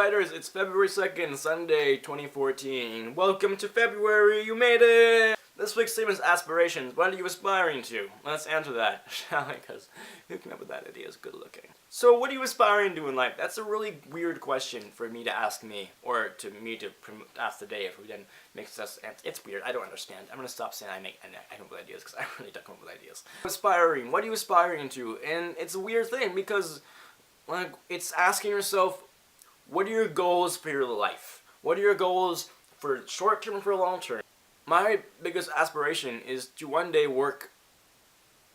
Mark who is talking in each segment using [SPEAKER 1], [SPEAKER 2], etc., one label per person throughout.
[SPEAKER 1] Fighters, it's February 2nd, Sunday, 2014. Welcome to February, you made it! This week's theme is Aspirations. What are you aspiring to? Let's answer that, shall we? Because who came up with that idea is good looking. So what are you aspiring to in life? That's a really weird question for me to ask me, or to me to ask the day if we then make sense. It's weird, I don't understand. I'm gonna stop saying I come up with ideas, because I really don't come up with ideas. Aspiring, what are you aspiring to? And it's a weird thing, because like, it's asking yourself, what are your goals for your life? What are your goals for short term and for long term? My biggest aspiration is to one day work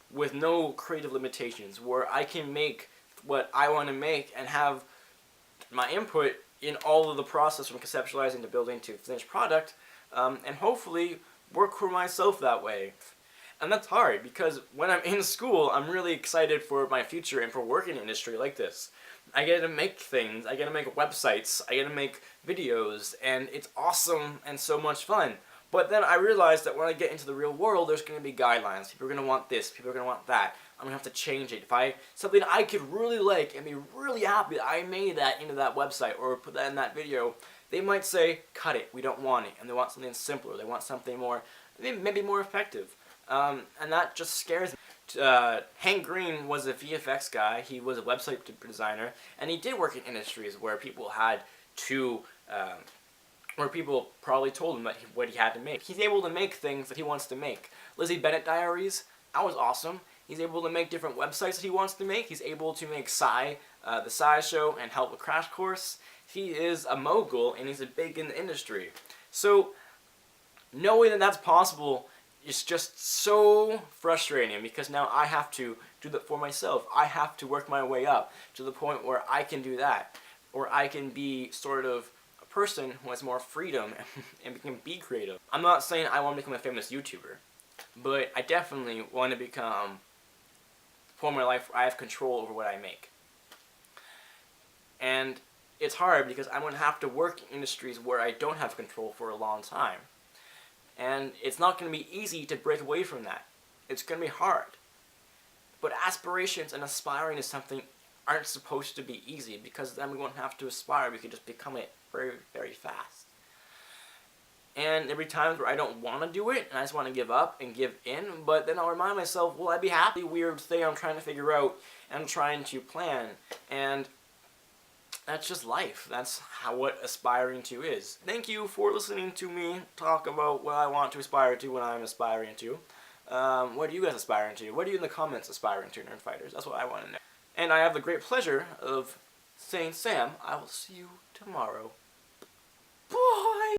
[SPEAKER 1] with no creative limitations, where I can make what I want to make and have my input in all of the process from conceptualizing to building to finished product, and hopefully work for myself that way. And that's hard, because when I'm in school, I'm really excited for my future and for working in an industry like this. I get to make things, I get to make websites, I get to make videos, and it's awesome and so much fun. But then I realized that when I get into the real world, there's going to be guidelines. People are going to want this, people are going to want that. I'm going to have to change it. If something I could really like and be really happy that I made that into that website or put that in that video, they might say, cut it, we don't want it. And they want something simpler, they want something more, maybe more effective. And that just scares me. Hank Green was a VFX guy, he was a website designer, and he did work in industries where people had to, where people probably told him what he had to make. He's able to make things that he wants to make. Lizzie Bennett Diaries, that was awesome. He's able to make different websites that he wants to make. He's able to make the Sci Show, and help with Crash Course. He is a mogul, and he's big in the industry. So, knowing that that's possible is just so frustrating, because now I have to do that for myself. I have to work my way up to the point where I can do that, or I can be sort of a person who has more freedom and can be creative. I'm not saying I want to become a famous YouTuber, but I definitely want to become a point in my life where I have control over what I make. And it's hard, because I'm going to have to work in industries where I don't have control for a long time. And it's not going to be easy to break away from that. It's going to be hard. But aspirations and aspiring to something aren't supposed to be easy, because then we won't have to aspire, we can just become it very, very fast. And there'll be times where I don't want to do it, and I just want to give up and give in, but then I'll remind myself, well, I'd be happy, weird thing I'm trying to figure out, and I'm trying to plan, and that's just life. That's what aspiring to is. Thank you for listening to me talk about what I want to aspire to when I'm aspiring to. What are you guys aspiring to? What are you in the comments aspiring to, Nerd Fighters? That's what I want to know. And I have the great pleasure of saying, Sam, I will see you tomorrow. Bye!